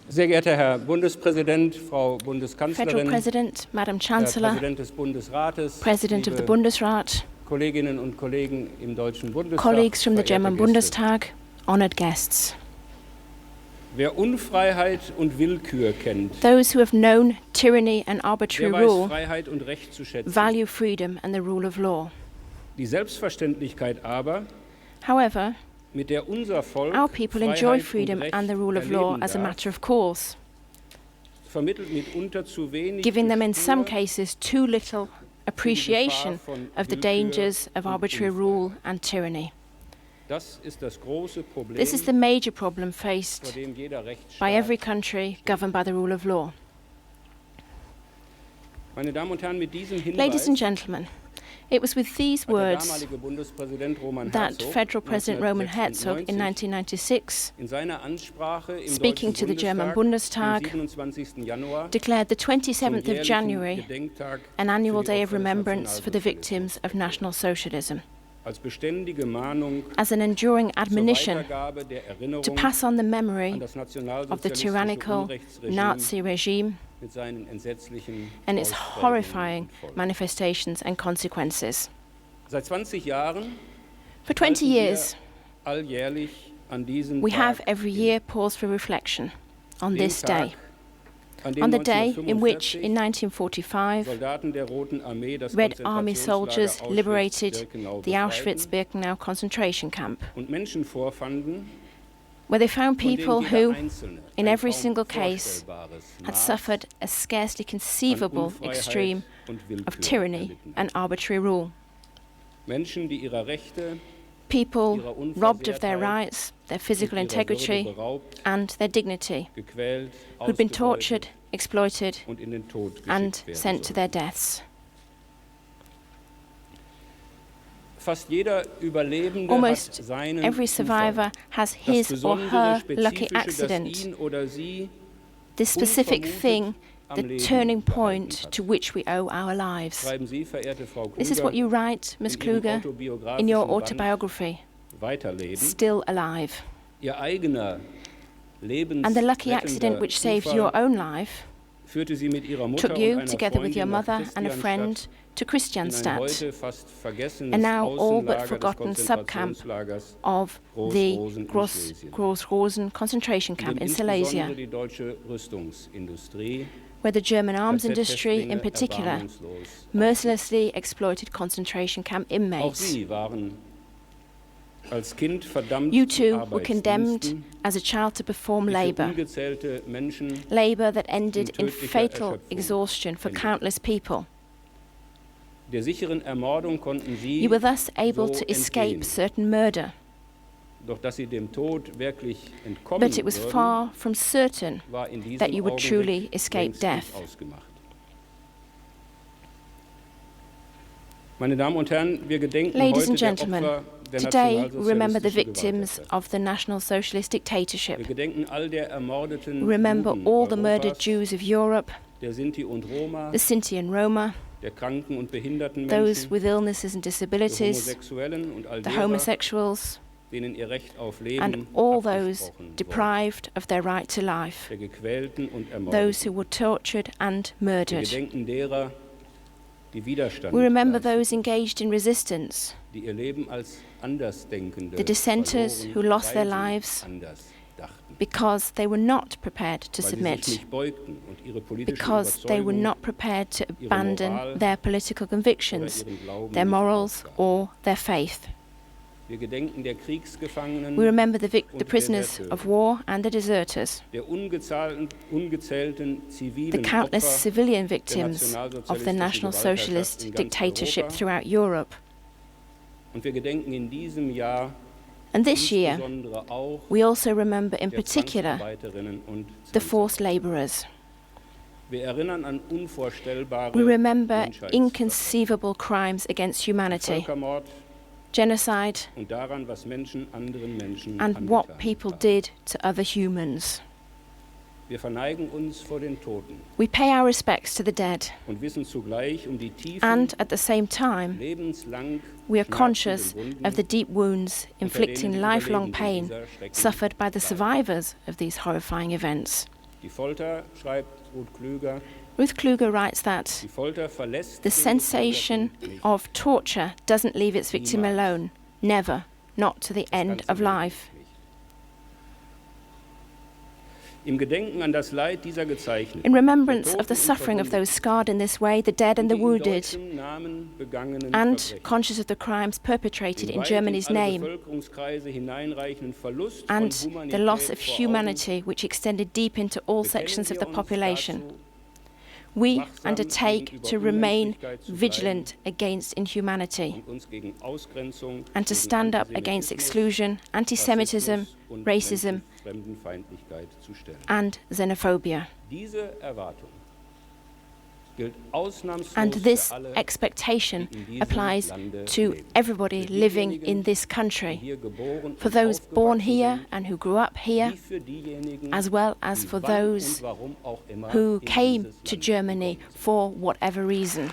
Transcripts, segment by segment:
Sehr geehrter Herr Bundespräsident, Frau Bundeskanzlerin, Federal President, Madam Herr Chancellor, Präsident des Bundesrates, President of the liebe Bundesrat, Kolleginnen und Kollegen im Deutschen Bundestag, colleagues from the verehrte German Gäste. Bundestag, honored guests. Wer Unfreiheit und Willkür kennt, Those who have known tyranny and der arbitrary weiß rule Freiheit und Recht zu schätzen. value freedom and the rule of law. Die Selbstverständlichkeit aber, However, mit der unser Volk our people enjoy Freiheit freedom und Recht and the rule of law erleben as a darf, matter of course, vermittelt mitunter zu wenig giving them in some Gespür cases too little appreciation of the dangers of arbitrary rule and tyranny. Das ist das große Problem, This is the major problem vor faced dem jeder by Rechtsstaat. every country governed by the rule of law. Meine Damen und Herren, mit diesem Hinweis Ladies and gentlemen, it was with these hat der words damalige Bundespräsident Roman that Herzog Federal President Roman Herzog in 1996 1996 in seiner Ansprache im speaking to Deutschen the German Bundestag Bundestag, am 27. Januar declared the zum 27th of jährlichen January Gedenktag an annual für die day of Opfer des remembrance for the Nationalsozialismus victims of National Socialism, als beständige Mahnung as an enduring zur admonition Weitergabe der to Erinnerung pass on the an memory das of the nationalsozialistische tyrannical Unrechtsregime Nazi regime mit seinen entsetzlichen and its Ausprägungen horrifying und Folgen. manifestations and consequences. Seit 20 Jahren For 20 halten wir years, alljährlich an diesem we Tag have every inne. year paused for reflection on Den this Tag, day, an dem on the day in which, 1945 in 1945, Soldaten der Roten Armee das Red Army Konzentrationslager soldiers liberated Auschwitz-Birkenau the befreiten Auschwitz-Birkenau concentration camp, und Menschen vorfanden, where they found von denen people jeder who, Einzelne in ein every kaum single case, vorstellbares had Maß suffered a scarcely an conceivable Unfreiheit extreme und of Willkür tyranny erlitten and haben. arbitrary rule. Menschen, die ihrer Rechte, People ihrer robbed of their Unversehrtheit rights, their physical und ihrer Würde integrity, beraubt, and their dignity, gequält, who'd been ausgebeutet tortured, exploited, und in den Tod geschickt and werden sent to sollten. their deaths. Fast jeder Überlebende Almost hat seinen every Zufall. survivor has Das his or besondere, her lucky Spezifische, das accident, ihn oder sie this specific unvermutet thing, am the Leben turning gehalten point hat. to which we owe our lives. Schreiben Sie, verehrte Frau Kluger, This is what you write, Ms. in Ihrem Kluger, autobiografischen in your Band autobiography, Weiterleben. Still Alive. Ihr eigener And the lucky accident which saved your own life führte sie mit ihrer Mutter took und you, einer together with your Freundin nach mother and a friend, to in ein Christianstadt, heute fast vergessenes a now all but Außenlager des forgotten subcamp Konzentrationslagers, of the Groß-Rosen in Schlesien, Groß-Rosen concentration in camp dem in insbesondere Silesia, die deutsche Rüstungsindustrie where the German arms industry KZ-Häftlinge in particular erbarmungslos mercilessly exploited concentration camp Auch inmates. sie waren als Kind verdammt You zu too were condemned Arbeitsdiensten, as a child to perform die für labour, ungezählte Menschen labour that ended in tödlicher fatal Erschöpfung exhaustion for endete. countless people. der sicheren Ermordung konnten sie, You were thus able so to escape entgehen. certain murder, doch dass sie dem Tod wirklich entkommen but it was würden, far from certain war in diesem that you would Augenblick truly escape längst death. ausgemacht. Meine Damen und Herren, wir gedenken Ladies heute and der gentlemen, Opfer der today we remember the nationalsozialistischen victims Gewalttäter. of the National Socialist Wir dictatorship. gedenken all der ermordeten We remember Juden all the murdered Europas, Jews of Europe, der Sinti und Roma, the Sinti and Roma, der kranken und behinderten those Menschen, with illnesses and der disabilities, Homosexuellen und all the derer, homosexuals, denen ihr Recht auf Leben and all those abgesprochen wurde, deprived of their right to life, der Gequälten und those Ermordeten. who were tortured and Wir murdered. gedenken derer, die Widerstand We remember leisteten, those engaged in resistance, die ihr Leben als Andersdenkende the dissenters verloren, who lost their weil sie lives anders dachten, because they were not prepared to weil sie sich submit, nicht beugten und ihre politische because they were Überzeugung not prepared to ihre abandon Moral their political oder convictions, ihren Glauben their nicht morals, aufgaben. or their faith. Wir gedenken der Kriegsgefangenen, We remember the und the der prisoners Deserteure, of war and the deserters, der ungezählten the zivilen countless Opfer civilian victims of the National Gewaltherrschaft in Socialist ganz dictatorship Europa. throughout Europe. Und wir gedenken in diesem Jahr And this year, insbesondere auch we also remember in der particular Zwangsarbeiterinnen und the forced labourers. Wir erinnern an unvorstellbare We remember Menschheitsverbrechen, inconceivable crimes against humanity, Völkermord genocide, und daran, was Menschen anderen Menschen and what angetan people haben. did to other humans. Wir verneigen uns vor den Toten We pay our respects to the dead, und wissen zugleich um die tiefen, and at the same time, lebenslang we are schmerzenden conscious Wunden, of the deep wounds unter denen inflicting die lifelong Überlebenden pain dieser Schrecken suffered by the leiden. survivors of these horrifying events. Die Folter, schreibt Ruth Klüger, Ruth Kluger writes that die Folter verlässt the den sensation Gefolterten nicht. of torture doesn't leave its victim Niemals. alone. Never. Not to the Das end ganze of Leben life. nicht. Im Gedenken an das Leid dieser Gezeichneten, In remembrance der of the Toten und suffering of Verwundeten those scarred in this way, the dead and und the die in wounded, deutschem Namen begangenen and Verbrechen, conscious of the crimes perpetrated den in weit Germany's alle name, Bevölkerungskreise hineinreichenden Verlust and von the loss Humanität of vor Augen, humanity which extended deep into all bekennen sections of wir the uns population. dazu, We wachsam undertake gegenüber to remain Unmenschlichkeit zu vigilant against inhumanity und uns gegen Ausgrenzung, and to gegen stand up against Antisemitismus, exclusion, anti-Semitism, Rassismus und racism, Fremdenfeindlichkeit zu stellen. and xenophobia. Diese Erwartung gilt ausnahmslos And this für alle, expectation die in diesem applies Lande to leben. everybody Für living diejenigen, in this die country, hier geboren for und those born aufgewachsen here sind, and who grew up here, wie für diejenigen, as well as die for wann those und warum auch immer who in came dieses to Land Germany gekommen sind. for whatever reason.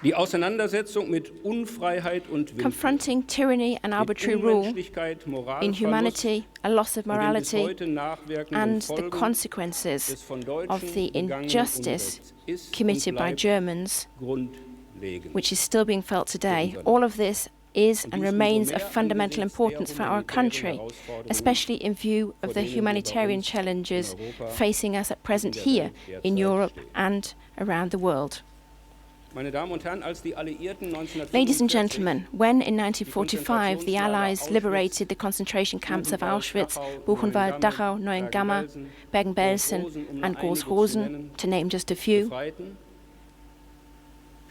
Die Auseinandersetzung mit Unfreiheit und Willkür, Confronting tyranny and mit arbitrary rule, Unmenschlichkeit, Moralverlust inhumanity, a loss of und den bis morality, heute nachwirkenden and the Folgen consequences des von of Deutschen the begangenen injustice Unrechts ist und committed by bleibt Germans, grundlegend. which is still being felt today. All of this is and remains of fundamental importance for our country, especially in view of the humanitarian challenges facing us at present here in Europe and around the world. Meine Damen und Herren, als die Alliierten Ladies 1945 and gentlemen, when in 1945 the Allies liberated the concentration camps of Auschwitz, Buchenwald, Dachau, Neuengamme, Bergen-Belsen and Großrosen, to name just a few, befreiten,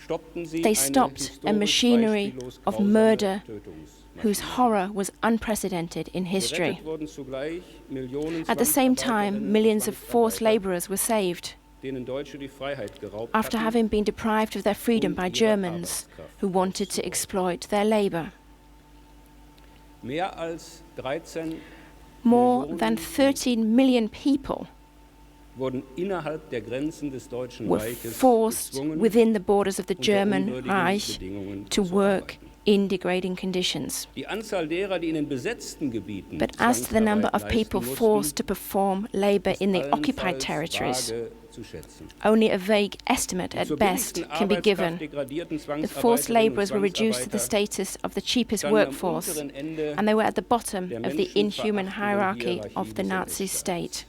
stoppten sie they eine stopped a historisch machinery beispiellos of grausame murder Tötungsmaschinerie. whose horror was unprecedented in history. Gerettet wurden zugleich Millionen At the same Zwangsarbeiterinnen time, und millions of forced Zwangsarbeiter, laborers were saved denen Deutsche die Freiheit geraubt after hatten, having been deprived of their freedom by Germans who wanted to exploit their labor. mehr als 13 More than 13 million people wurden innerhalb der Grenzen des Deutschen were Reiches forced gezwungen, within the borders of the unter German unwürdigen Reich Bedingungen to zu work arbeiten. in degrading conditions. Die Anzahl derer, die in den besetzten Gebieten But as to the number of Zwangsarbeit people leisten forced to mussten, perform labor in the ist occupied allenfalls territories, vage zu schätzen. only a vague estimate Die at zur best billigsten can be Arbeitskraft given. degradierten The forced Zwangsarbeiterinnen und laborers were reduced to the Zwangsarbeiter status of the cheapest standen am workforce, unteren Ende and they were at the bottom der of the inhuman menschenverachtenden hierarchy Hierarchie of the des Nazi Rechtsstaats. state.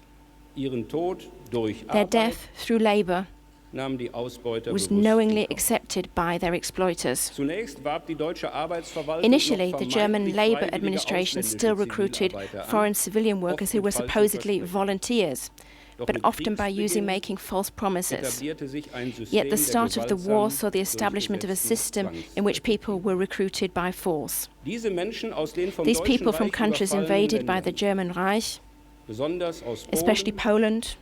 Ihren Tod durch Their Arbeit death through labor nahmen die Ausbeuter was bewusst knowingly in Kauf. accepted by their exploiters. Zunächst warb die deutsche Arbeitsverwaltung Initially, noch the German vermeintlich Labour freiwillige Administration ausländische still recruited Zivilarbeiter an, foreign civilian workers who oft were mit falschen supposedly Versprechen. volunteers, Doch but mit often by using Kriegsbeginn making false promises. etablierte sich ein System Yet the der start of the war saw the gewaltsam establishment of a durchgesetzten system in which people were recruited by force. Diese Menschen aus den vom These Deutschen people from Reich countries überfallenen invaded by the Ländern, German Reich, besonders aus especially Polen Poland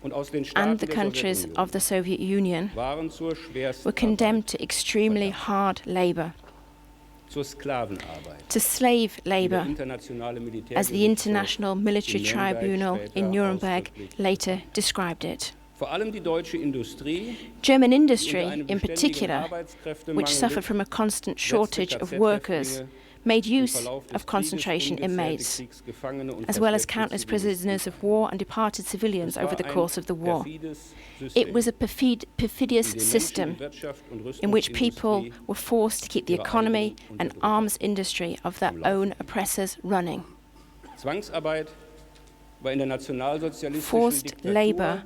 und aus den Staaten and the der countries Sowjetunion, of the Soviet Union, waren zur were Schwerstarbeit, condemned to extremely hard labor, zur Sklavenarbeit. to slave wie der labor, internationale as the Militärgerichtshof International Military in Nürnberg Tribunal später in Nuremberg ausdrücklich later described it. Vor allem die deutsche Industrie, German die unter industry, einem in beständigen particular, Arbeitskräftemangel which suffered litt, from a constant setzte shortage of KZ-Häftlinge, workers, made im use Verlauf des of concentration Krieges ungezählte inmates, Kriegsgefangene und as well as verschleppte countless Zivilisten. prisoners of war and departed civilians Es war over the ein course of the war. perfides It System, was a perfidious in dem Menschen system die Wirtschaft und in which people Rüstungsindustrie were forced to keep the ihre economy eigenen and Unterdrücker arms industry of their am Laufen own hielten. oppressors running. Zwangsarbeit war in der nationalsozialistischen Forced Diktatur labor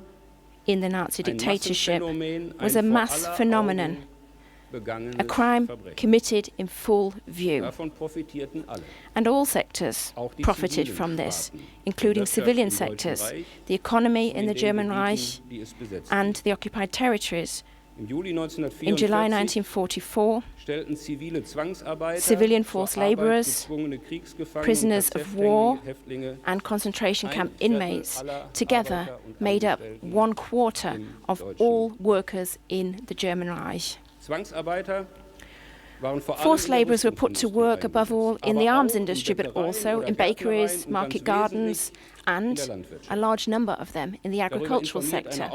in the Nazi ein dictatorship Massenphänomen, was ein a vor mass aller phenomenon, Augen begangenes a crime Verbrechen. committed in full view. Davon profitierten alle. And all sectors Auch die profited zivilen from this, Staaten, including die Wirtschaft civilian im Deutschen sectors, Reich the economy in in the den German Gebieten, Reich die es besetzten. and the occupied territories. Im Juli In July 1944 1944, stellten zivile Zwangsarbeiter, Civilian zur forced Arbeit laborers, gezwungene Kriegsgefangene prisoners und of war, KZ-Häftlinge and concentration camp Ein Viertel inmates aller together Arbeiter und made up Angestellten 1/4 im of Deutschen all workers in the German Reich. Zwangsarbeiter Forced labourers were put to work above all in the arms industry, but also in bakeries, market gardens, and a large number of them in the agricultural sector.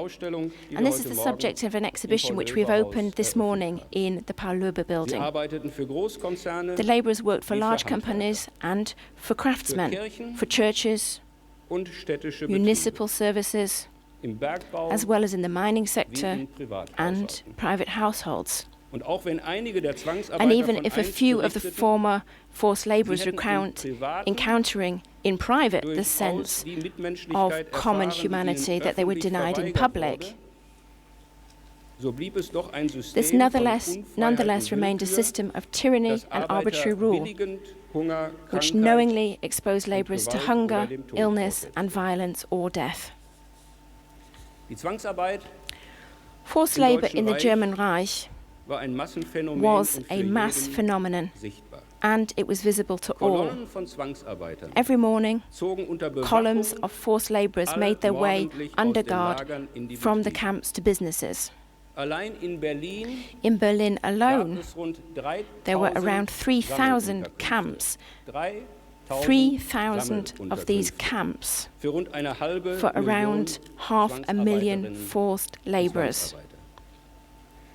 And this is the subject of an exhibition which we've opened this morning in the Paul Löbe building. The labourers worked for large companies and for craftsmen, for churches, municipal services, as well as in the mining sector and private households. And even if a few of the former forced labourers recount encountering in private the sense of common humanity that they were denied in public, this nonetheless remained a system of tyranny and arbitrary rule, which knowingly exposed labourers to hunger, illness and violence or death. Forced labour in the German Reich was a mass phenomenon, and it was visible to all. Every morning, columns of forced labourers made their way under guard from the camps to businesses. In Berlin alone, there were around 3,000 camps, 3,000 of these camps for around 500,000 forced labourers.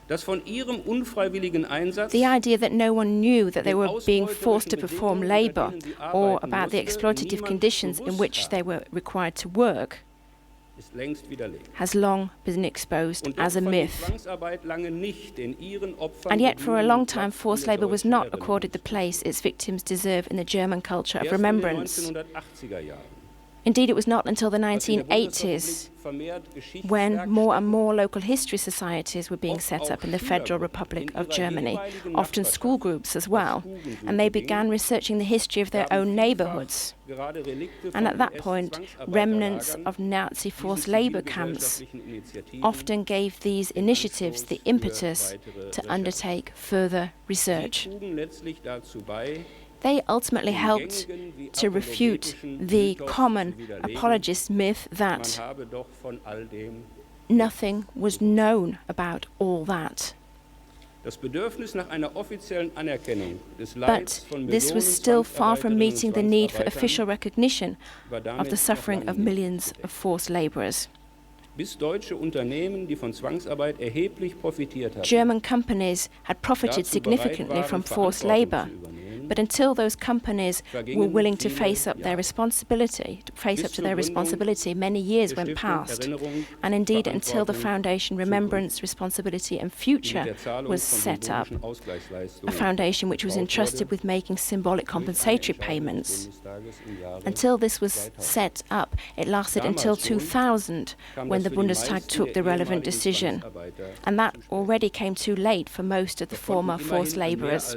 The idea that no one knew that they were being forced to perform labour or about the exploitative conditions in which they were required to work has long been exposed as a myth. And yet for a long time forced labour was not accorded the place its victims deserve in the German culture of remembrance. Indeed, it was not until the 1980s when more and more local history societies were being set up in the Federal Republic of Germany, often school groups as well, and they began researching the history of their own neighbourhoods. And at that point, remnants of Nazi forced labour camps often gave these initiatives the impetus to undertake further research. They ultimately helped to refute the common apologist myth that nothing was known about all that. But this was still far from meeting the need for official recognition of the suffering of millions of forced labourers. German companies had profited significantly from forced labour, but until those companies were willing to face up to their responsibility, many years went past. And indeed, until the foundation Remembrance, Responsibility and Future was set up, a foundation which was entrusted with making symbolic compensatory payments. Until this was set up, it lasted until 2000, when the Bundestag took the relevant decision. And that already came too late for most of the former forced labourers.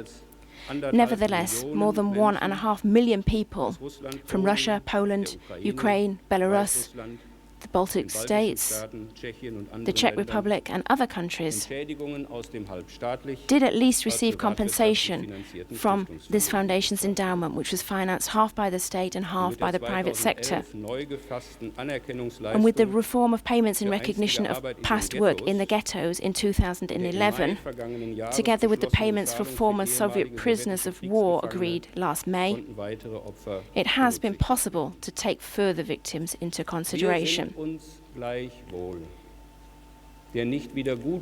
Nevertheless, more than 1.5 million people from Russia, Poland, Ukraine, Belarus, the Baltic states, the Czech Republic and other countries did at least receive compensation from this foundation's endowment, which was financed half by the state and half by the private sector. And with the reform of payments in recognition of past work in the ghettos in 2011, together with the payments for former Soviet prisoners of war agreed last May, it has been possible to take further victims into consideration.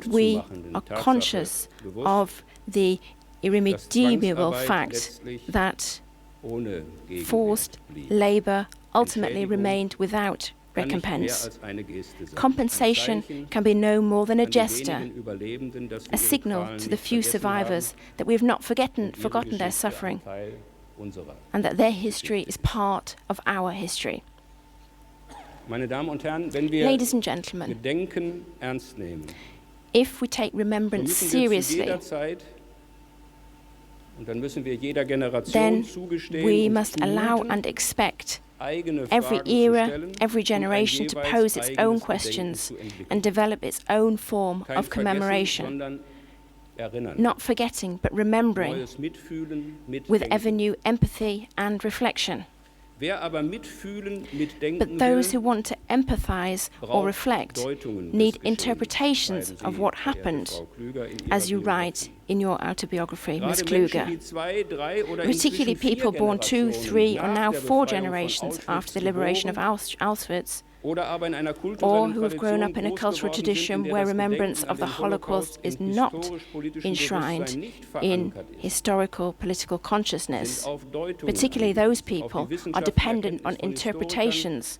We are conscious of the irremediable fact that forced labour ultimately remained without recompense. Compensation can be no more than a gesture, a signal to the few survivors that we have not forgotten their suffering and that their history is part of our history. Ladies and gentlemen, if we take remembrance seriously, then we must allow and expect every era, every generation to pose its own questions and develop its own form of commemoration. Not forgetting, but remembering, with ever new empathy and reflection. But those who want to empathize or reflect need interpretations of what happened, as you write in your autobiography, Ms. Gerade Menschen, Kluge. die 2, 3 oder Particularly inzwischen 4 people born 2, 3, or Generationen now nach der 4 Befreiung von generations Auschwitz after the liberation of geboren Auschwitz, oder aber in einer or kulturellen who have grown up in a Tradition cultural groß geworden sind, tradition in der where das remembrance Gedenken of the an den Holocaust Holocaust is im not historisch-politischen enshrined Bewusstsein nicht in verankert ist, historical political sind consciousness. auf Deutungen Particularly those angewiesen, auf people die are wissenschaftliche dependent on Erkenntnis von Historikern, interpretations,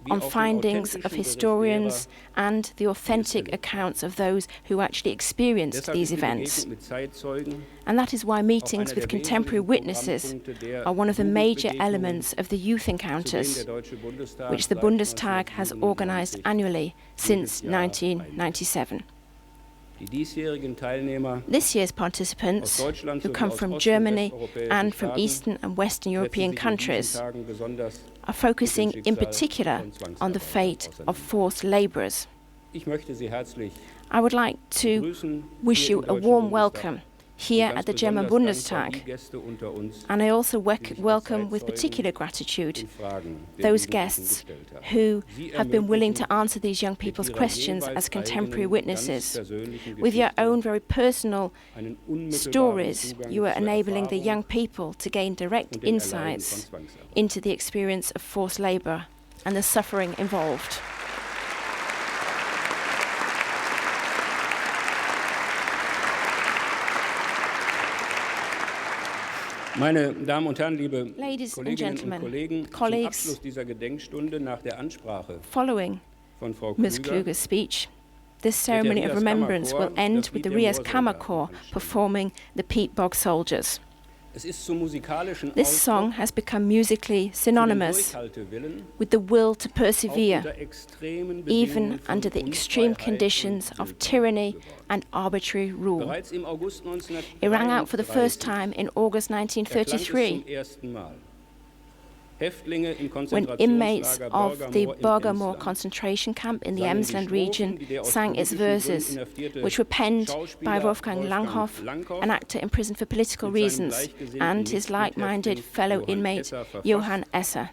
wie on auf den findings of authentischen Bericht historians derer, and the authentic erlebt. accounts of those who actually experienced Deshalb these ist die events. Begegnung mit Zeitzeugen And that is why auch meetings einer with der contemporary wesentlichen witnesses Programmpunkte der are one of the major Jugendbegegnungen, elements of the youth zu denen encounters, der Deutsche Bundestag which the seit Bundestag has 1997 organized annually since Jahr 1997. Die diesjährigen Teilnehmer This year's aus participants, Deutschland who sowie come aus from ost- und Germany westeuropäischen and from Staaten Eastern and Western setzen European sich in diesen countries, Tagen besonders are focusing in Schicksal particular von on the Zwangsarbeitern fate of auseinander. forced labourers. Ich möchte Sie herzlich I would like to begrüßen wish hier you im a Deutschen warm Bundestag. welcome Und here ganz at the German besonders dankbar Bundestag. die Gäste unter uns, And I also die sich als welcome with Zeitzeugen particular gratitude den Fragen der those Jugendlichen guests gestellt haben. who Sie have been willing to ermöglichen answer these young mit people's ihrer questions jeweils as contemporary eigenen, witnesses. ganz persönlichen With your Geschichte own very personal einen unmittelbaren stories, Zugang you are zur enabling the Erfahrung young people to gain direct und dem Erleiden von insights Zwangsarbeit. into the experience of forced labour and the suffering involved. Meine Damen und Herren, liebe Ladies and Kolleginnen und gentlemen, Kollegen, zum colleagues, Abschluss dieser Gedenkstunde nach der Ansprache following von Frau Ms. Klüger Kluge's speech, this ceremony of remembrance will end with the Rias Kammerchor performing the Peat Bog Soldiers. es ist zum musikalischen This song has become musically synonymous Durchhaltewillen, with the will to auch persevere, unter extremen even Bedingungen von under the extreme Unfreiheit conditions und of Willkür tyranny geworden. and arbitrary rule. Bereits im August It rang out for the first 1933 time in August erklang es 1933 zum ersten Mal. Häftlinge in when inmates Konzentrationslager of the Börgermoor im Bergamo Emsland concentration camp in the sangen die Emsland Strophen, region die der aus sang its politischen Gründen verses, inhaftierte which were penned by Schauspieler Wolfgang Langhoff, an actor imprisoned for political mit seinem reasons, gleichgesinnten and his like-minded Mithäftling fellow Johann inmate Esser verfasst Johann Esser,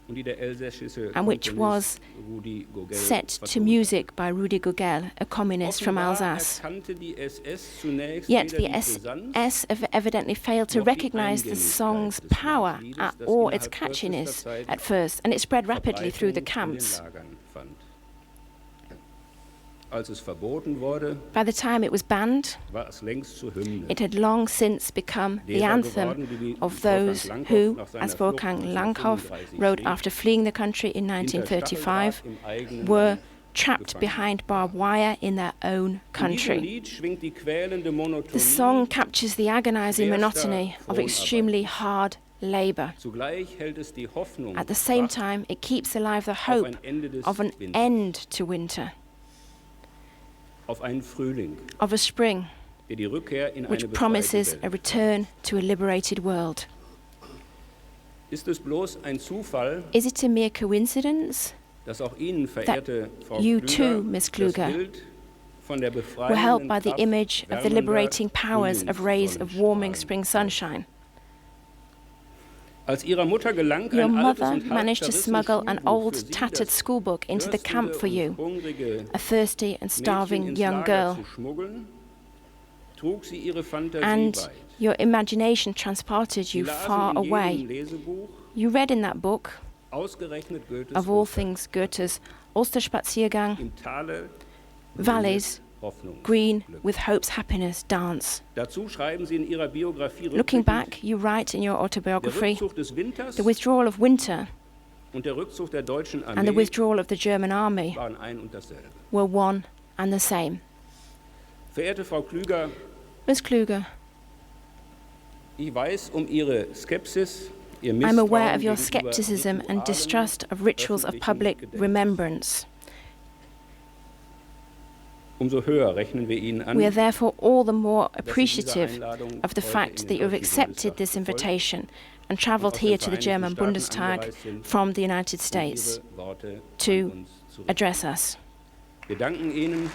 und die der elsässische and which Komponist was Rudi Gogel set to vertonte. music by Rudi Gogel, a communist from Offenbar Alsace. erkannte die SS zunächst Yet weder the die Brisanz SS evidently failed to noch die recognize the Eingängigkeit song's des power Liedes, das or its innerhalb catchiness kürzester Zeit at first, and it spread rapidly through the Verbreitung in den camps. Lagern fand. Als es verboten wurde, By the time it was banned, war es längst zur Hymne. it had long since become the Leser anthem geworden, wie of Wolfgang those Langhoff who, nach seiner as Flucht Wolfgang Langhoff 1935 wrote schrieb, after fleeing the country in hinter 1935, Stacheldraht im eigenen were Land trapped gefangen. behind barbed wire in their own In diesem country. Lied schwingt die quälende Monotonie, The song captures the agonizing schwerster monotony of Fronarbeit. extremely hard labor. Zugleich hält es die Hoffnung At the same wach time, it keeps alive the auf hope ein Ende des of an Winters, end to winter, auf einen Frühling, of a spring der die Rückkehr in eine which befreite promises a Welt. return to a liberated world. Ist es bloß ein Zufall, Is it a mere coincidence dass auch Ihnen, verehrte Frau you Klüger, too, Miss Kluger, das Bild von der were held by the befreienden image Kraft of the liberating wärmender powers of rays of warming Frühlingssonnenstrahlen spring sunshine? Als ihrer Mutter gelang, Your ein altes mother und halb managed to zerrissenes smuggle an Schulbuch für old, Sie, tattered das schoolbook into the camp for dürstende you, und hungrige a thirsty and Mädchen starving ins young Lager girl, zu schmuggeln, trug sie ihre Fantasie and weit. your imagination transported Sie you las far in jedem away. Lesebuch You read in that book, ausgerechnet Goethes of all Urteil. things, Goethe's Osterspaziergang, Im Tale valleys Hoffnung. green Glück. with hope's happiness dance. Dazu schreiben sie in ihrer Biografie Looking rückblickend, back, you write in your der autobiography, Rückzug des Winters the withdrawal of winter und der Rückzug der deutschen and the Armee withdrawal of the German army waren ein und dasselbe. were one and the same. Verehrte Frau Klüger, Ms. Kluger, ich weiß um Ihre Skepsis, Ihr I'm Misstrauen aware of your gegenüber skepticism and Ritualen distrust of rituals of öffentlichen public Gedenkens. remembrance. Umso höher rechnen wir Ihnen an, We are therefore all the more dass Sie dieser appreciative Einladung of the heute fact in that den you have Deutschen accepted Bundestag this gefolgt invitation and und travelled aus den here to the Vereinigten German Staaten Bundestag angereist sind, from the United um States Ihre Worte to an uns zu richten. address us. Wir danken Ihnen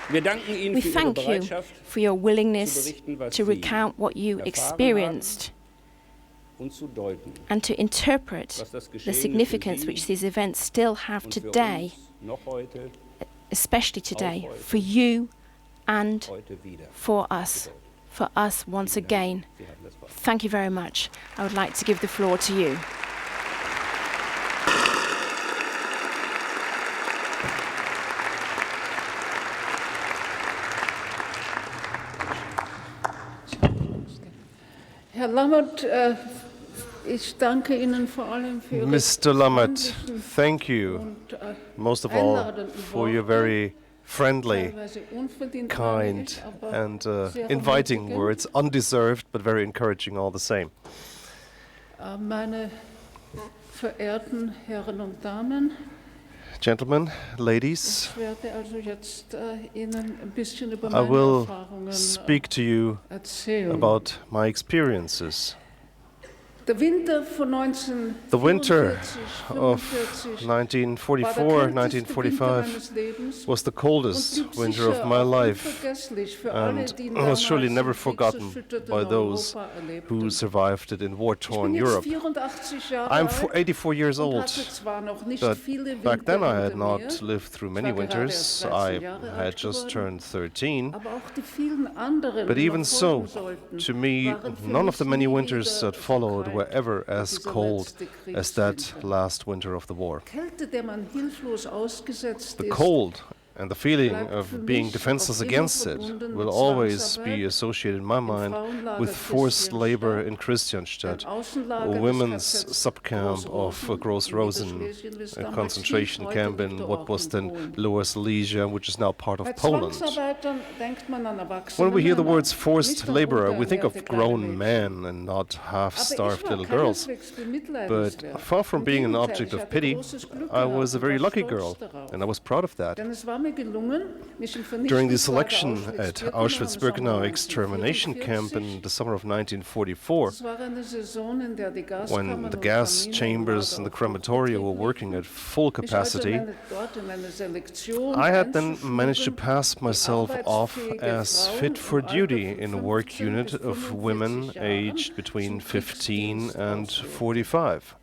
Wir danken Ihnen We für Ihre thank you Bereitschaft, for your zu willingness berichten, was to Sie recount what you erfahren experienced und zu deuten, and to interpret was das the Geschehene für significance Sie which these events still have und für today, uns noch heute, especially today, heute. for you and heute wieder. for us once again. Sie haben das Wort. Thank you very much. I would like to give the floor to you. Herr Lammert, ich danke Ihnen vor allem für Ihre Mr. Lammert, freundlichen thank you und most of all einladenden for your Worte, very friendly, teilweise unverdient, kind, aber and sehr inviting ermutigend. words, undeserved but very encouraging all the same. Meine verehrten Herren und Damen, Gentlemen, ladies, ich werde also jetzt Ihnen ein bisschen über I meine will Erfahrungen speak to you erzählen. about my experiences. Der Winter von 1944, The winter of 45 1944, war der kälteste Winter 1945 meines Lebens was the und coldest blieb winter of sicher my auch life, unvergesslich für alle, and die ihn was surely damals never im forgotten kriegserschütterten by those Europa who erlebten. survived it in Ich war-torn bin jetzt Europe. 84 Jahre I'm alt 84 years und old, hatte zwar noch nicht but viele back then I Winter had hinter not mir, lived through Ich many war gerade winters. erst I 13 Jahre alt had just geworden. turned 13. aber auch die vielen anderen, But die even noch so, folgen sollten, to me, waren für none of mich the many nie winters wieder that so followed kalt were ever wie as dieser cold letzte as that Kriegswinter. last winter of the war. Kälte, der man hilflos ausgesetzt The ist, cold and the feeling bleibt für of mich being auf defenseless immer against it verbunden will mit always be Zwangsarbeit associated in my im mind Frauenlager with forced labor Christianstadt, in Christianstadt, ein a Außenlager des women's KZ subcamp of Gross-Rosen, Niederschlesien, das a damals concentration hieß, camp heute in liegt what auch was in then Polen. Lower Silesia, which is now part Bei of Poland. Zwangsarbeitern denkt man an erwachsene When we hear the Männer, words forced nicht an labor, we think of unterernährte kleine grown Mädchen. men and not Aber ich half-starved war little girls. keineswegs But bemitleidenswert. far from Im being an Gegenteil, object ich of hatte pity, großes Glück I was a gehabt und very war lucky stolz girl, darauf. and I was proud of that. Denn es war mir gelungen, mich im During the Vernichtungslager selection at Auschwitz-Birkenau im Auschwitz-Birkenau Sommer extermination camp 1944, in the summer of 1944, es war eine Saison, in der die when Gaskammern the und gas Kamine im chambers Lager and the auf crematoria were Hochbetrieb working liefen. at full Mich also capacity, dort in eine Selektion I had then managed to einzufügen, pass myself off arbeitsfähige as Frauen fit for im Alter duty von in a work 15 unit bis of 45 women Jahren aged between zum 15 Kriegsdienst and auswählte. 45.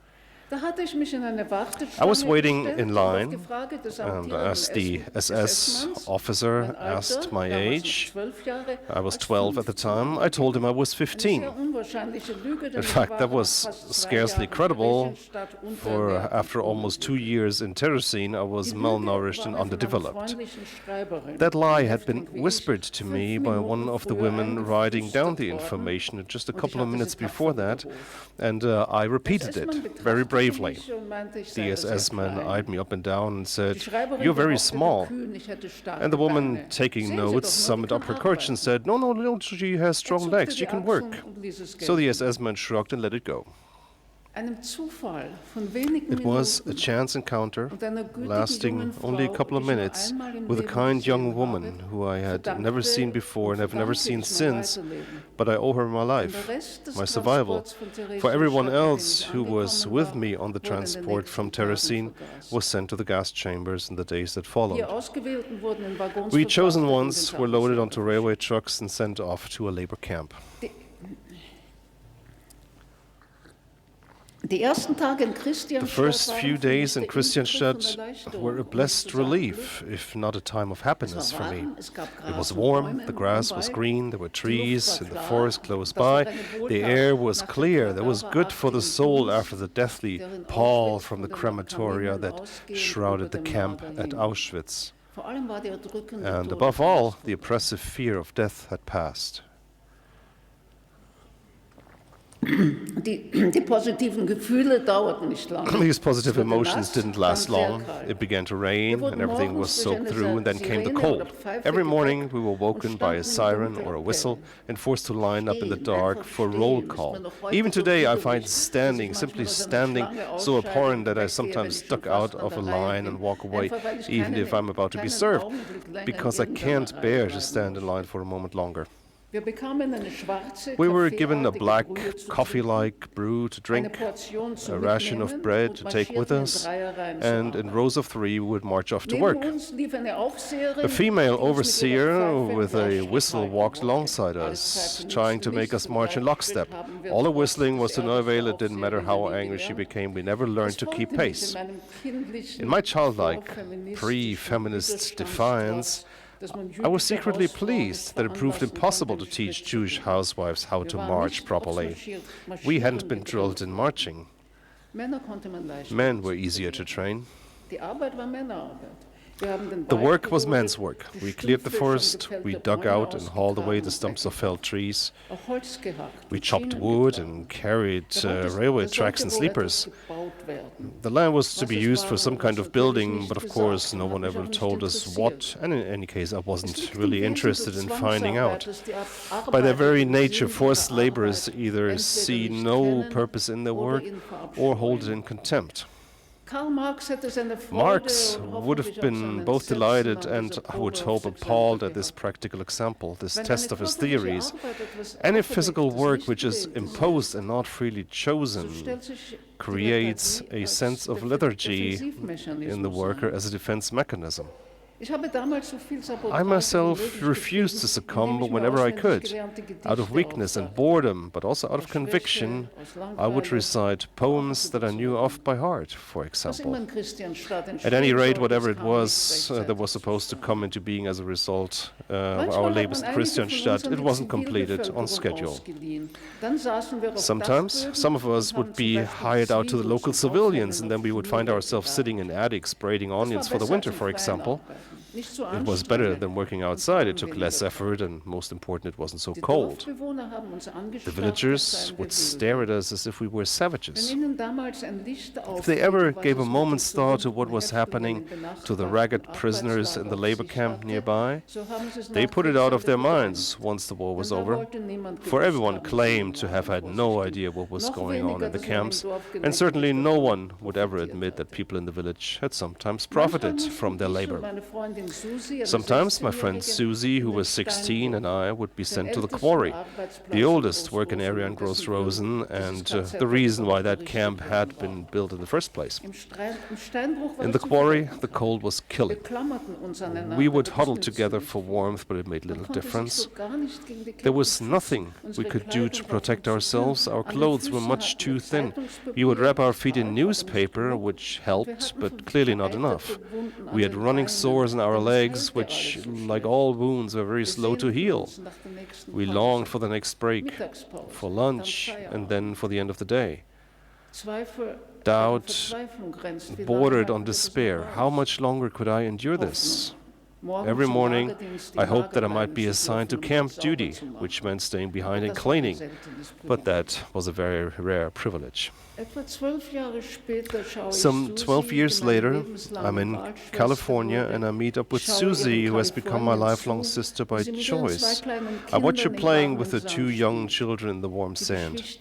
Da hatte ich mich in eine I Warteschlange was waiting gestellt in und auf line, die Frage des and amtierenden as the SS SS-Manns, officer mein Alter, asked my damals noch age, 12 Jahre, I was als 12 at the 15 time, I told him I was Eine 15. sehr unwahrscheinliche Lüge, denn In ich fact, war that nach was fast 2 scarcely Jahren credible, Theresienstadt for unterernährt after und almost 2 unglücklich. years in Terezin, I was Die Lüge malnourished and war mir von einer underdeveloped. freundlichen Schreiberin, That lie die had been Häftling wie ich whispered to 5 me by one Minuten of the früher women writing down the eingeflüstert worden, information just a und ich couple of hatte sie minutes tapfer before that, wiederholt. and I repeated Der it SS-Mann very betrachtete bravely. mich und meinte, ich The sei sehr SS-man klein. eyed me up and down and Die said, Schreiberin "You're very behauptete small." kühn, ich hätte starke And the woman Beine. taking Sehen Sie notes doch nur, summoned die up her kann courage and arbeiten. said, No, she has strong zuckte legs, die she can Achseln work. und ließ es So the gelten. SS-man shrugged and let it go. Einem Zufall von wenigen It was a Minuten chance encounter und einer gütigen lasting jungen only a Frau, couple of die ich nur minutes einmal im with a Leben kind young gesehen woman habe, who I had verdankte never seen before and have never verdanke seen ich mein since, Weiterleben. but I owe her my Und life, der Rest des my survival. Transports von For everyone Theresienstadt, else nachdem who ich was angekommen with war, me on the wurde in den transport from nächsten Tagen Terezin vergaß. was sent to the gas chambers in the days that Die followed. Ausgewählten wurden in Waggons We chosen verfrachtet und ones ins were loaded onto Arbeitslager railway trucks and sent off to a labor camp. Die ersten Tage in The Christianstadt first waren few für days mich in der Inbegriff Christianstadt von Erleichterung were a und blessed Zusammenleben. relief, if not a time of Es happiness war for me. warm, es gab It Gras was und warm, Bäume the im grass was Wald, green, there were die Luft trees war in the klar, forest close das war by, eine the Wohltat air was nach dem clear, there was good for the kadaverartigen soul Dunst, after the deathly der in pall Auschwitz from the von den crematoria Kaminen that ausgehend shrouded über the dem camp Lager at hing. Auschwitz. Vor allem war die erdrückende And above all, the Todesangst oppressive fear of death had passed. Die positiven Gefühle dauerten nicht lange. These positive Es wurde emotions nass, didn't dann last sehr long. kalt. It began to Wir rain wurden and everything was morgens durch soaked eine through, and then came the Sirene cold. oder Pfeife Every morning geweckt we were woken by a standen im siren dunklen or a whistle Appell. and forced to line up in the Stehen, dark einfach for roll stehen, ist call. mir noch heute Even so today I übrig, find dass ich standing, manchmal simply aus einer standing, Schlange so ausscheide abhorrent und that I weggehe, wenn sometimes ich schon duck out fast an of a der Reihe line bin. and walk away, Einfach, weil ich even if I'm about to be keinen served, Augenblick länger in because I irgendeiner can't Reihe bear to bleiben stand in möchte. line for a moment longer. We were given a black, coffee-like brew to drink, a ration of bread to take with us, and in rows of 3 we would march off to work. A female overseer with a whistle walked alongside us, trying to make us march in lockstep. All the whistling was to no avail. It didn't matter how angry she became. We never learned to keep pace. In my childlike, pre-feminist defiance, I was secretly pleased that it proved impossible to teach Jewish housewives how to march properly. We hadn't been drilled in marching. Men were easier to train. The work was men's work. We cleared the forest, we dug out and hauled away the stumps of felled trees. We chopped wood and carried railway tracks and sleepers. The land was to be used for some kind of building, but of course no one ever told us what, and in any case I wasn't really interested in finding out. By their very nature, forced laborers either see no purpose in their work or hold it in contempt. Marx would have been both delighted and, I would hope, appalled at this practical example, this test of his theories. Any physical work which is imposed and not freely chosen creates a sense of lethargy in the worker as a defense mechanism. I myself refused to succumb whenever I could. Out of weakness and boredom, but also out of conviction, I would recite poems that I knew off by heart, for example. At any rate, whatever it was that was supposed to come into being as a result of our labors in Christianstadt, it wasn't completed on schedule. Sometimes, some of us would be hired out to the local civilians, and then we would find ourselves sitting in attics braiding onions for the winter, for example. It was better than working outside. It took less effort, and most important, it wasn't so cold. The villagers would stare at us as if we were savages. If they ever gave a moment's thought to what was happening to the ragged prisoners in the labor camp nearby, they put it out of their minds once the war was over, for everyone claimed to have had no idea what was going on in the camps, and certainly no one would ever admit that people in the village had sometimes profited from their labor. Sometimes my friend Susie, who was 16, and I would be sent to the quarry, the oldest working area in Gross Rosen, and the reason why that camp had been built in the first place. In the quarry, the cold was killing. We would huddle together for warmth, but it made little difference. There was nothing we could do to protect ourselves. Our clothes were much too thin. We would wrap our feet in newspaper, which helped, but clearly not enough. We had running sores in our legs, which, like all wounds, were very slow to heal. We longed for the next break, for lunch, and then for the end of the day. Doubt bordered on despair. How much longer could I endure this? Every morning, I hoped that I might be assigned to camp duty, which meant staying behind and cleaning, but that was a very rare privilege. Some 12 years later, I'm in California and I meet up with Susie, who has become my lifelong sister by choice. I watch her playing with the 2 young children in the warm sand.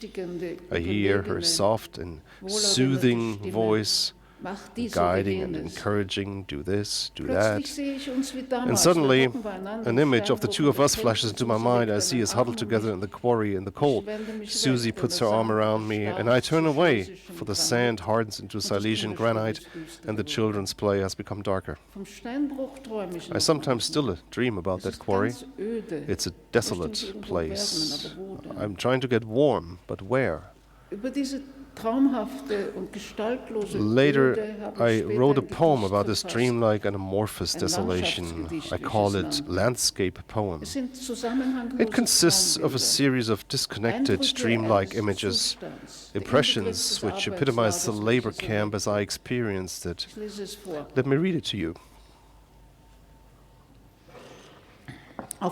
I hear her soft and soothing voice, guiding and encouraging, do this, do that. And suddenly, an image of the 2 of us flashes into my mind. I see us huddled together in the quarry in the cold. Susie puts her arm around me, and I turn away, for the sand hardens into Silesian granite, and the children's play has become darker. I sometimes still dream about that quarry. It's a desolate place. I'm trying to get warm, but where? Later, I wrote a poem about this dreamlike and amorphous desolation. I call it Landscape Poem. It consists of a series of disconnected, dreamlike images, impressions which epitomize the labor camp as I experienced it. Let me read it to you. On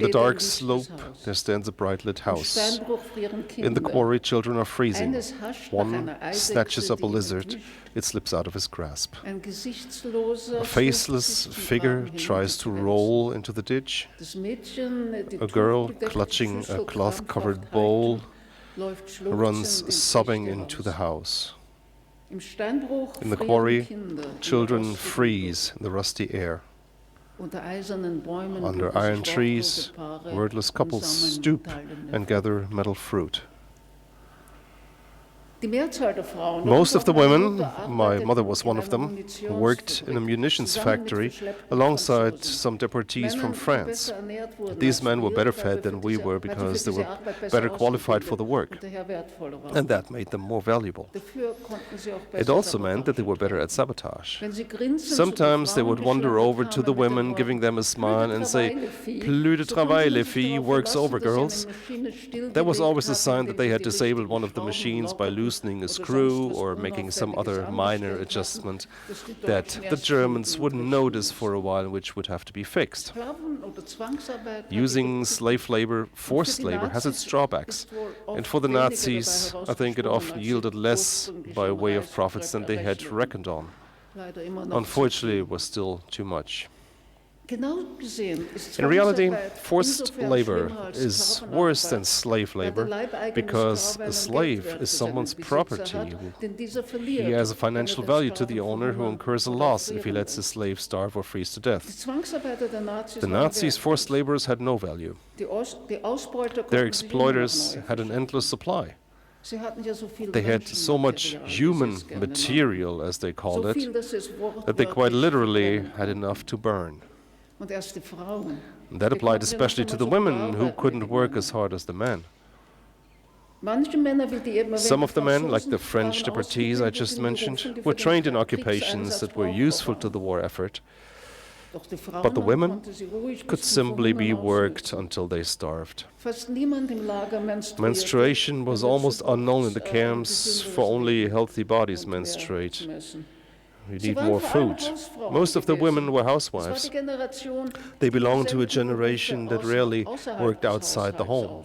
the dark slope, there stands a bright-lit house. In the quarry, children are freezing. One snatches up a lizard. It slips out of his grasp. A faceless figure tries to roll into the ditch. A girl, clutching a cloth-covered bowl, runs sobbing into the house. In the quarry, children freeze in the rusty air. Under iron trees, wordless couples stoop and gather metal fruit. Most of the women, my mother was one of them, worked in a munitions factory alongside some deportees from France. These men were better fed than we were because they were better qualified for the work, and that made them more valuable. It also meant that they were better at sabotage. Sometimes they would wander over to the women, giving them a smile and say, "Plus de travail, les filles, work's over, girls." That was always a sign that they had disabled one of the machines by losing a screw or making some other minor adjustment that the Germans wouldn't notice for a while, which would have to be fixed. Using slave labor, forced labor, has its drawbacks. And for the Nazis, I think it often yielded less by way of profits than they had reckoned on. Unfortunately, it was still too much. In reality, forced labor is worse than slave labor because a slave is someone's property. He has a financial value to the owner who incurs a loss if he lets his slave starve or freeze to death. The Nazis' forced laborers had no value. Their exploiters had an endless supply. They had so much human material, as they called it, that they quite literally had enough to burn. That applied especially to the women who couldn't work as hard as the men. Some of the men, like the French deportees I just mentioned, were trained in occupations that were useful to the war effort, but the women could simply be worked until they starved. Menstruation was almost unknown in the camps, for only healthy bodies menstruate. We need more food. Most of the women were housewives. They belonged to a generation that rarely worked outside the home.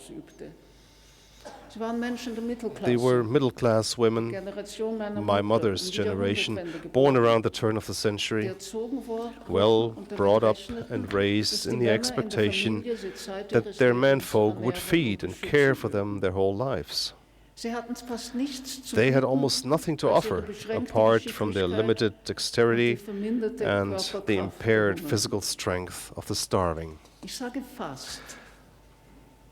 They were middle-class women, my mother's generation, born around the turn of the century, well brought up and raised in the expectation that their menfolk would feed and care for them their whole lives. They had almost nothing to offer apart from their limited dexterity and the impaired physical strength of the starving.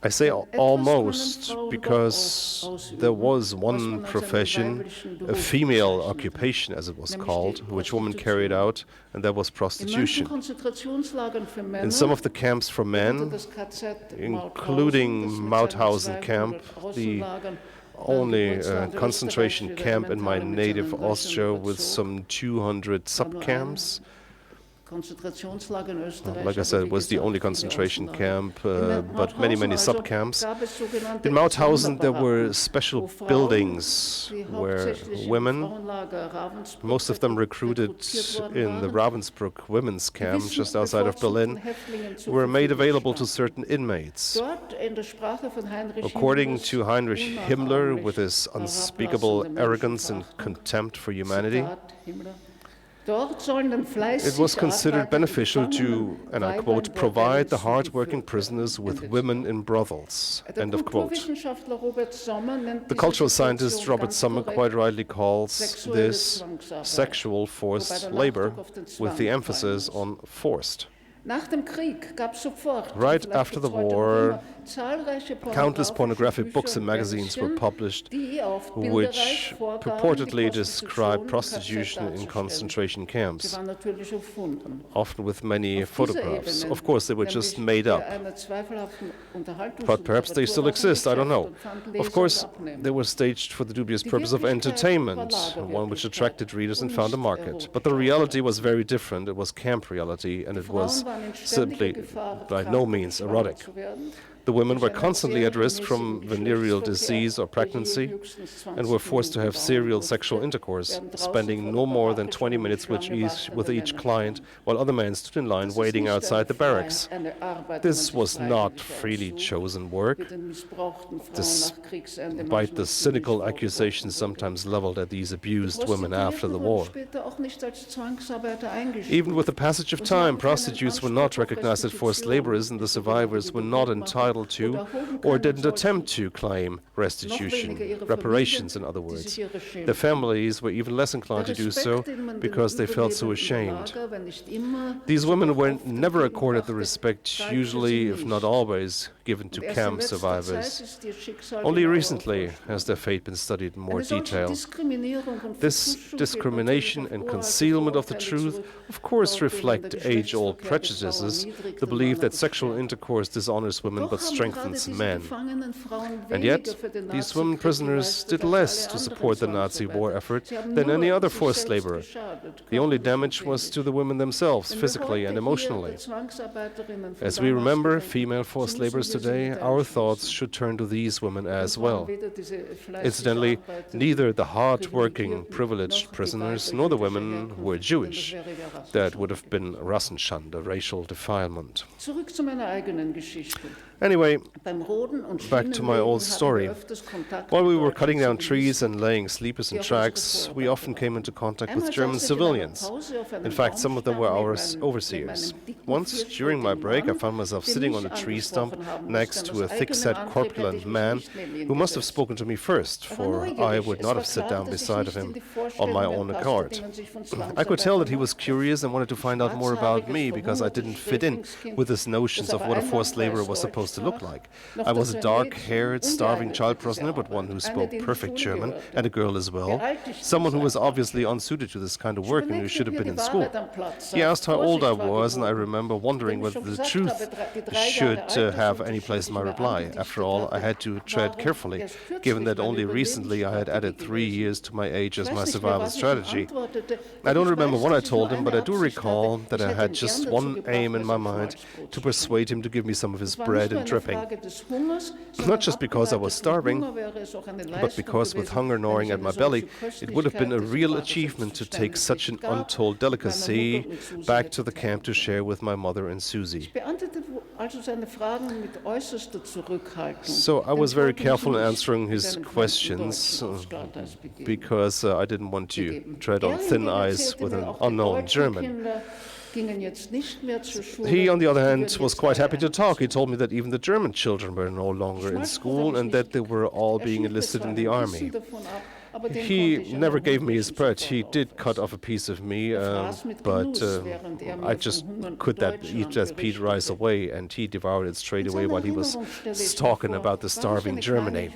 I say almost because there was one profession, a female occupation as it was called, which women carried out, and that was prostitution. In some of the camps for men, including Mauthausen camp, the only concentration camp in my native Austria with some 200 sub-camps. Like I said, it was the only concentration camp, but many sub-camps. In Mauthausen there were special buildings where women, most of them recruited in the Ravensbrück women's camp just outside of Berlin, were made available to certain inmates. According to Heinrich Himmler, with his unspeakable arrogance and contempt for humanity, it was considered beneficial to, and I quote, provide the hard-working prisoners with women in brothels, end of quote. The cultural scientist Robert Sommer quite rightly calls this sexual forced labor, with the emphasis on forced. Right after the war, countless pornographic books and magazines were published which purportedly describe prostitution in concentration camps, often with many photographs. Of course, they were just made up, but perhaps they still exist, I don't know. Of course, they were staged for the dubious purpose of entertainment, one which attracted readers and found a market. But the reality was very different. It was camp reality, and it was simply by no means erotic. The women were constantly at risk from venereal disease or pregnancy and were forced to have serial sexual intercourse, spending no more than 20 minutes with each client, while other men stood in line waiting outside the barracks. This was not freely chosen work, despite the cynical accusations sometimes leveled at these abused women after the war. Even with the passage of time, prostitutes were not recognized as forced laborers, and the survivors were not entitled entitled to or didn't attempt to claim restitution, reparations in other words. Their families were even less inclined to do so because they felt so ashamed. These women were never accorded the respect usually, if not always, given to camp survivors. Only recently has their fate been studied in more detail. This discrimination and concealment of the truth of course reflect age-old prejudices, the belief that sexual intercourse dishonors women but strengthens men. And yet, these women prisoners did less to support the Nazi war effort than any other forced laborer. The only damage was to the women themselves, physically and emotionally. As we remember female forced laborers today, our thoughts should turn to these women as well. Incidentally, neither the hard-working, privileged prisoners nor the women were Jewish. That would have been Rassenschande, racial defilement. Anyway, back to my old story. While we were cutting down trees and laying sleepers in tracks, we often came into contact with German civilians. In fact, some of them were our overseers. Once, during my break, I found myself sitting on a tree stump next to a thick-set, corpulent man who must have spoken to me first, for I would not have sat down beside of him on my own accord. I could tell that he was curious and wanted to find out more about me because I didn't fit in with his notions of what a forced laborer was supposed to look like. I was a dark-haired, starving child prisoner, but one who spoke perfect German, and a girl as well. Someone who was obviously unsuited to this kind of work and who should have been in school. He asked how old I was, and I remember wondering whether the truth should have any place in my reply. After all, I had to tread carefully, given that only recently I had added 3 years to my age as my survival strategy. I don't remember what I told him, but I do recall that I had just one aim in my mind, to persuade him to give me some of his bread and dripping. Not just because I was starving, but because with hunger gnawing at my belly, it would have been a real achievement to take such an untold delicacy back to the camp to share with my mother and Susie. So I was very careful in answering his questions because I didn't want to tread on thin ice with an unknown German. He, on the other hand, was quite happy to talk. He told me that even the German children were no longer in school and that they were all being enlisted in the army. He never gave me his bread. He did cut off a piece of me, but I just could eat that peat rice away, and he devoured it straight away while he was talking about the starving Germany.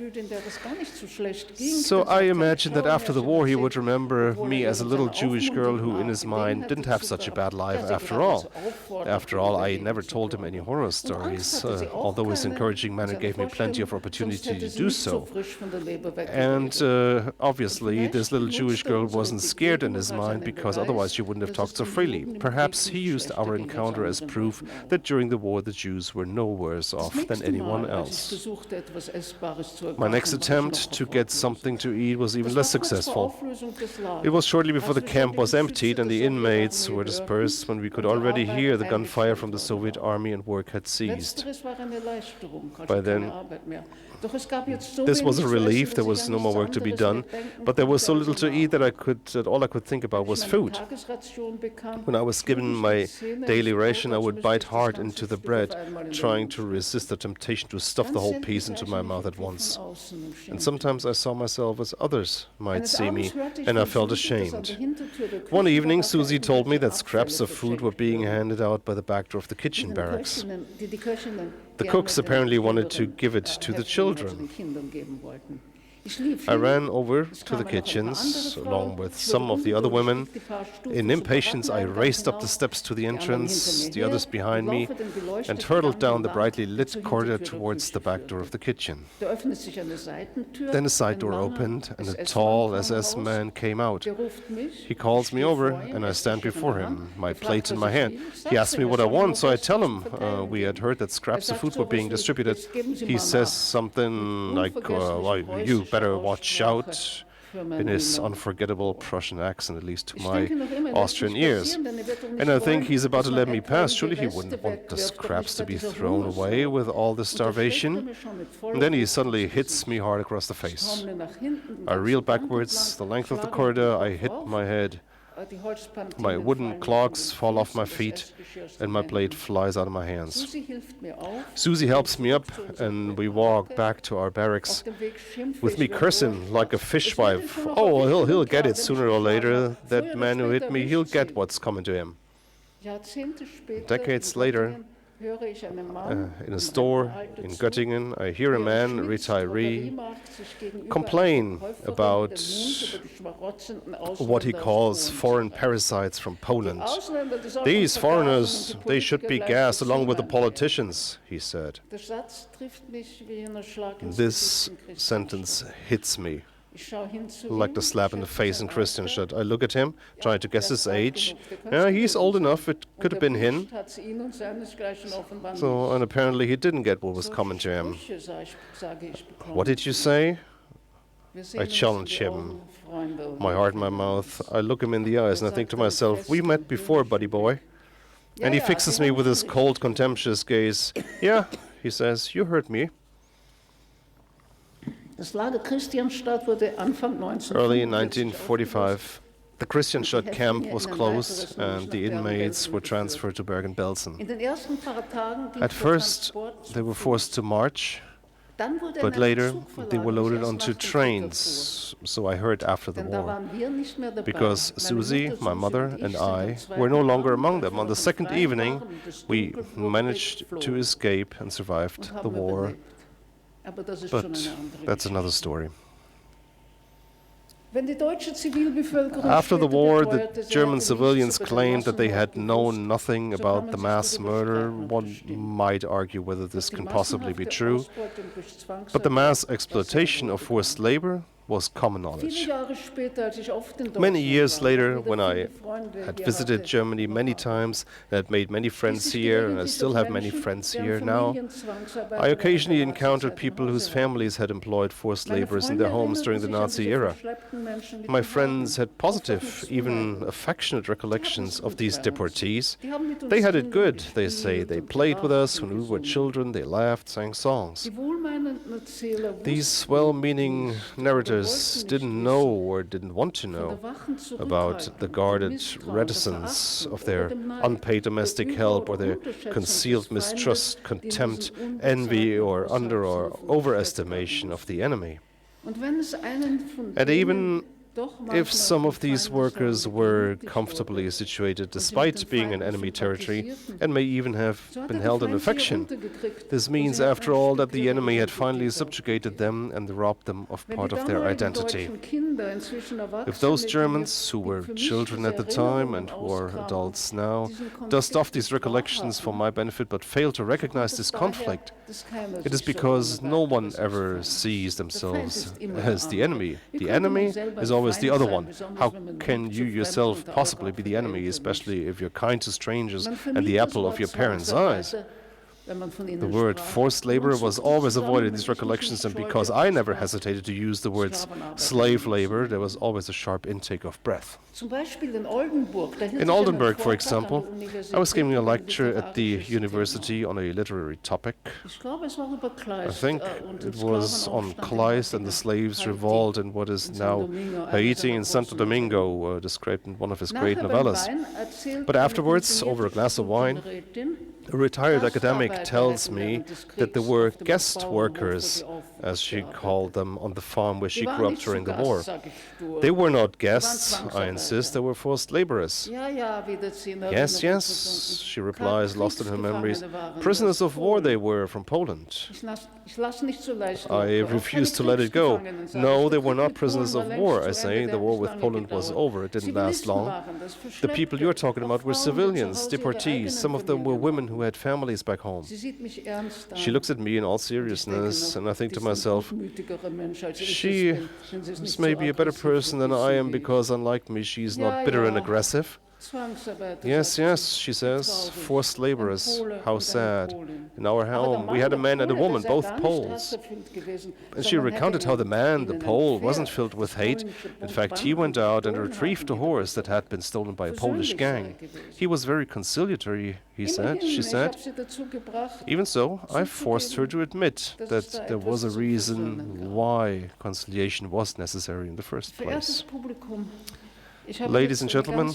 So I imagined that after the war he would remember me as a little Jewish girl who, in his mind, didn't have such a bad life after all. After all, I never told him any horror stories, although his encouraging manner gave me plenty of opportunity to do so. And obviously, this little Jewish girl wasn't scared in his mind because otherwise she wouldn't have talked so freely. Perhaps he used our encounter as proof that during the war the Jews were no worse off than anyone else. My next attempt to get something to eat was even less successful. It was shortly before the camp was emptied and the inmates were dispersed when we could already hear the gunfire from the Soviet army and work had ceased. By then, this was a relief. There was no more work to be done, but there was so little to eat that all I could think about was food. When I was given my daily ration, I would bite hard into the bread, trying to resist the temptation to stuff the whole piece into my mouth at once. And sometimes I saw myself as others might see me, and I felt ashamed. One evening, Susie told me that scraps of food were being handed out by the back door of the kitchen barracks. The cooks apparently wanted to give it to the children. I ran over to the kitchens, along with some of the other women. In impatience, I raced up the steps to the entrance, the others behind me, and hurtled down the brightly lit corridor towards the back door of the kitchen. Then a side door opened, and a tall SS man came out. He calls me over, and I stand before him, my plate in my hand. He asks me what I want, so I tell him we had heard that scraps of food were being distributed. He says something like, you better watch out, in his unforgettable Prussian accent, at least to my Austrian ears. And I think he's about to let me pass. Surely he wouldn't want the scraps to be thrown away with all the starvation. And then he suddenly hits me hard across the face. I reel backwards the length of the corridor. I hit my head My wooden clogs fall off my feet and my plate flies out of my hands. Susie helps me up and we walk back to our barracks with me cursing like a fishwife. Oh, he'll get it sooner or later. That man who hit me, he'll get what's coming to him. Decades later, in a store in Göttingen, I hear a man, retiree, complain about what he calls foreign parasites from Poland. These foreigners, they should be gassed along with the politicians, he said. This sentence hits me like the slap in the face in Christianstadt. I look at him, trying to guess his age. Yeah, he's old enough, it could have been him. So, and apparently he didn't get what was coming to him. What did you say? I challenge him, my heart in my mouth. I look him in the eyes and I think to myself, we met before, buddy boy. And he fixes me with his cold, contemptuous gaze. Yeah, he says, you heard me. Early in 1945, the Christianstadt camp was closed and the inmates were transferred to Bergen-Belsen. At first, they were forced to march, but later they were loaded onto trains, so I heard after the war. Because Susie, my mother, and I were no longer among them. On the second evening, we managed to escape and survived the war. But that's another story. After the war, the German civilians claimed that they had known nothing about the mass murder. One might argue whether this can possibly be true. But the mass exploitation of forced labor was common knowledge. Many years later, when I had visited Germany many times, and had made many friends here, and I still have many friends here now, I occasionally encountered people whose families had employed forced laborers in their homes during the Nazi era. My friends had positive, even affectionate recollections of these deportees. They had it good, they say. They played with us when we were children, they laughed, sang songs. These well-meaning narrators didn't know or didn't want to know about the guarded reticence of their unpaid domestic help or their concealed mistrust, contempt, envy, or under or overestimation of the enemy. And even if some of these workers were comfortably situated despite being in enemy territory and may even have been held in affection, this means, after all, that the enemy had finally subjugated them and robbed them of part of their identity. If those Germans, who were children at the time and who are adults now, dust off these recollections for my benefit but fail to recognize this conflict, it is because no one ever sees themselves as the enemy. The enemy is always the other one. How can you yourself possibly be the enemy, especially if you're kind to strangers and the apple of your parents' eyes? The word forced labor was always avoided in these recollections, and because I never hesitated to use the words slave labor, there was always a sharp intake of breath. In Oldenburg, for example, I was giving a lecture at the university on a literary topic. I think it was on Kleist and the slaves' revolt in what is now Haiti and Santo Domingo, described in one of his great novellas. But afterwards, over a glass of wine, a retired academic tells me that there were guest workers, as she called them, on the farm where she grew up during the war. They were not guests, I insist, they were forced laborers. Yes, yes, she replies, lost in her memories. Prisoners of war they were from Poland. I refuse to let it go. No, they were not prisoners of war, I say. The war with Poland was over, it didn't last long. The people you're talking about were civilians, deportees. Some of them were women who had families back home. She looks at me in all seriousness, and I think to myself, she is maybe a better person than I am because, unlike me, she's not bitter and aggressive. Yes, yes, she says, forced laborers, how sad. In our home, we had a man and a woman, both Poles. And she recounted how the man, the Pole, wasn't filled with hate. In fact, he went out and retrieved a horse that had been stolen by a Polish gang. He was very conciliatory, she said. Even so, I forced her to admit that there was a reason why conciliation was necessary in the first place. Ladies and gentlemen,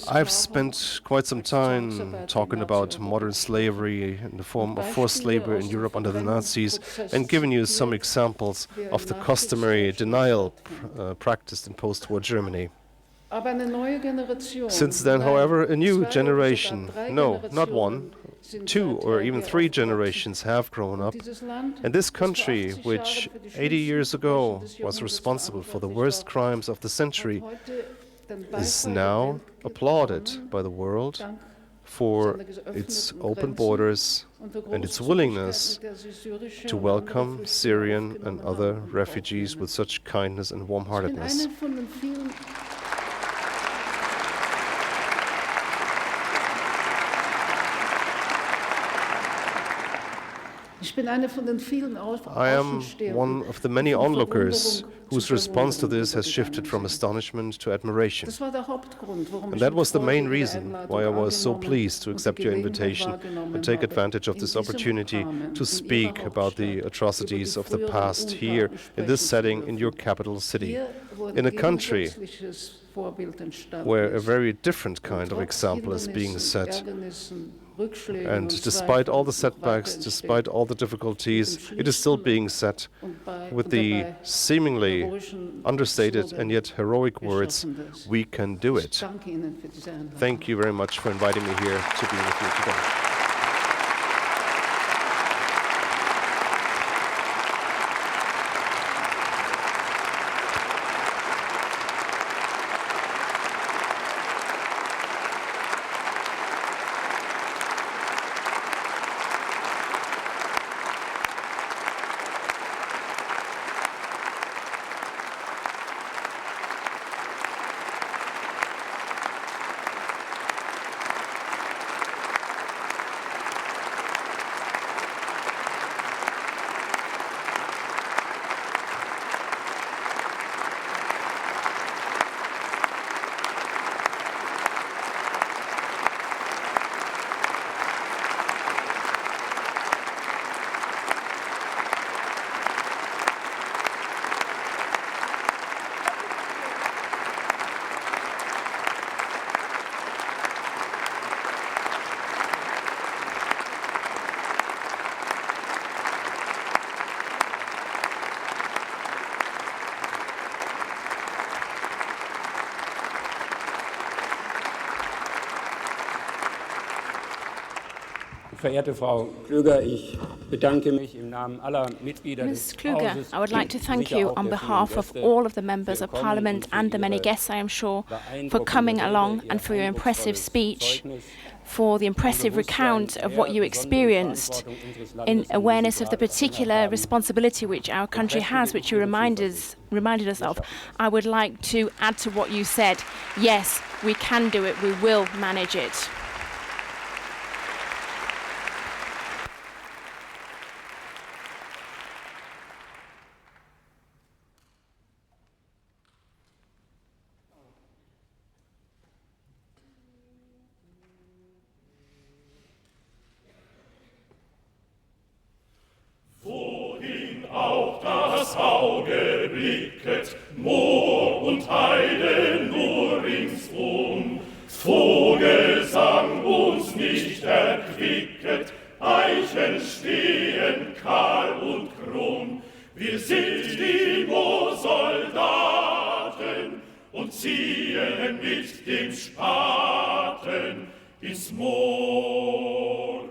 I've spent quite some time talking about modern slavery in the form of forced labor in Europe under the Nazis and given you some examples of the customary denial practiced in post-war Germany. Since then, however, a new generation, no, not one, 2 or even 3 generations have grown up, and this country, which 80 years ago was responsible for the worst crimes of the century, is now applauded by the world for its open borders and its willingness to welcome Syrian and other refugees with such kindness and warm-heartedness. I am one of the many onlookers whose response to this has shifted from astonishment to admiration. And that was the main reason why I was so pleased to accept your invitation and take advantage of this opportunity to speak about the atrocities of the past here in this setting in your capital city, in a country where a very different kind of example is being set. And despite all the setbacks, despite all the difficulties, it is still being set with the seemingly understated and yet heroic words, "We can do it." Thank you very much for inviting me here to be with you today. Verehrte Frau Klüger, ich bedanke mich im Namen aller Mitglieder Ms. des Kluger, Hauses, I would like to thank sicher you auch on der behalf vielen of Gäste, all of the members die of kommen Parliament und für and the many ihre guests, I am sure, for beeindruckende coming Rede, along ihr and for your impressive eindrucksvolles speech, Zeugnis, for the impressive recount of what you experienced, in awareness of the particular responsibility which our country has, which you reminded us of. I would like to add to what you said. Yes, we can do it. We will manage it. Auch das Auge blicket, Moor und Heide nur ringsum. Vogelsang uns nicht erquicket, Eichen stehen kahl und krumm. Wir sind die Moorsoldaten und ziehen mit dem Spaten ins Moor.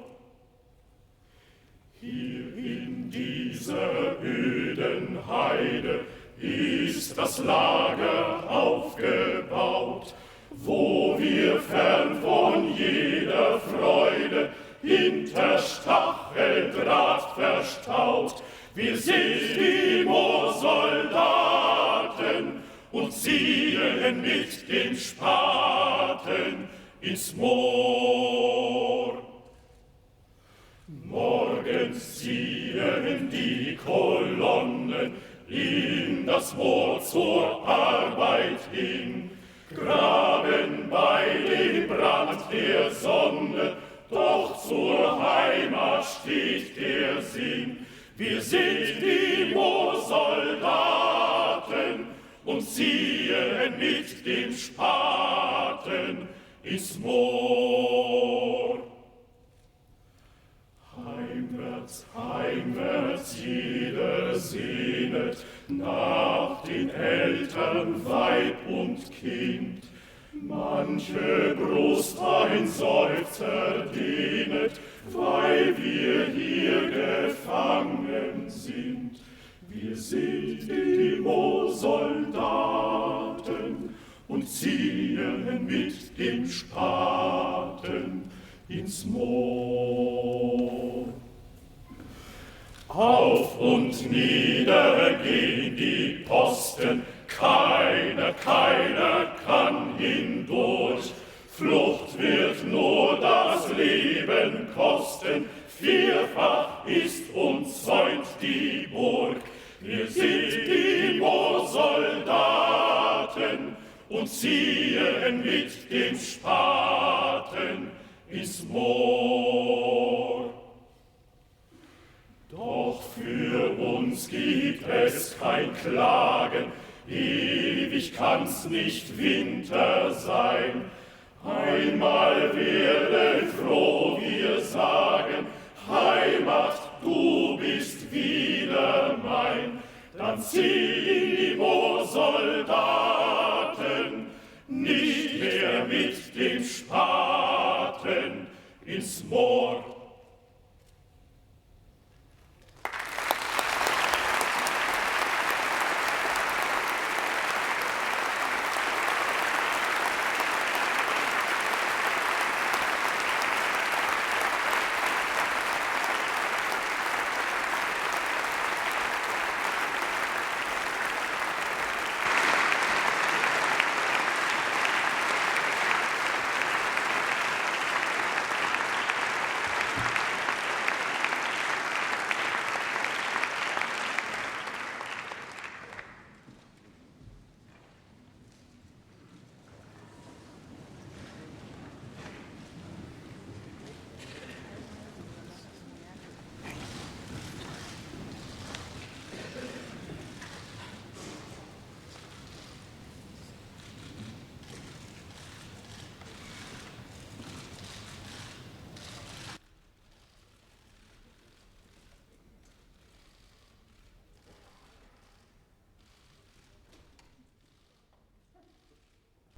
Hier in dieser öden Heide ist das Lager aufgebaut, wo wir fern von jeder Freude hinter Stacheldraht verstaut. Wir sind die Moorsoldaten und ziehen mit dem Spaten ins Moor. Morgens ziehen die Kolonnen in das Moor zur Arbeit hin, graben bei dem Brand der Sonne, doch zur Heimat steht der Sinn. Wir sind die Moorsoldaten und ziehen mit dem Spaten ins Moor. Heimwärts, heimwärts, jeder sehnet nach den Eltern, Weib und Kind. Manche Brust ein Seufzer dehnet, weil wir hier gefangen sind. Wir sind die Moorsoldaten und ziehen mit dem Spaten ins Moor. Auf und nieder gehen die Posten, keiner kann hindurch. Flucht wird nur das Leben kosten, vierfach ist umzäunt die Burg. Wir sind die Moorsoldaten und ziehen mit dem Spaten ins Moor. Doch für uns gibt es kein Klagen, ewig kann's nicht Winter sein. Einmal werden froh wir sagen, Heimat, du bist wieder mein. Dann ziehen die Moorsoldaten nicht mehr mit dem Spaten ins Moor.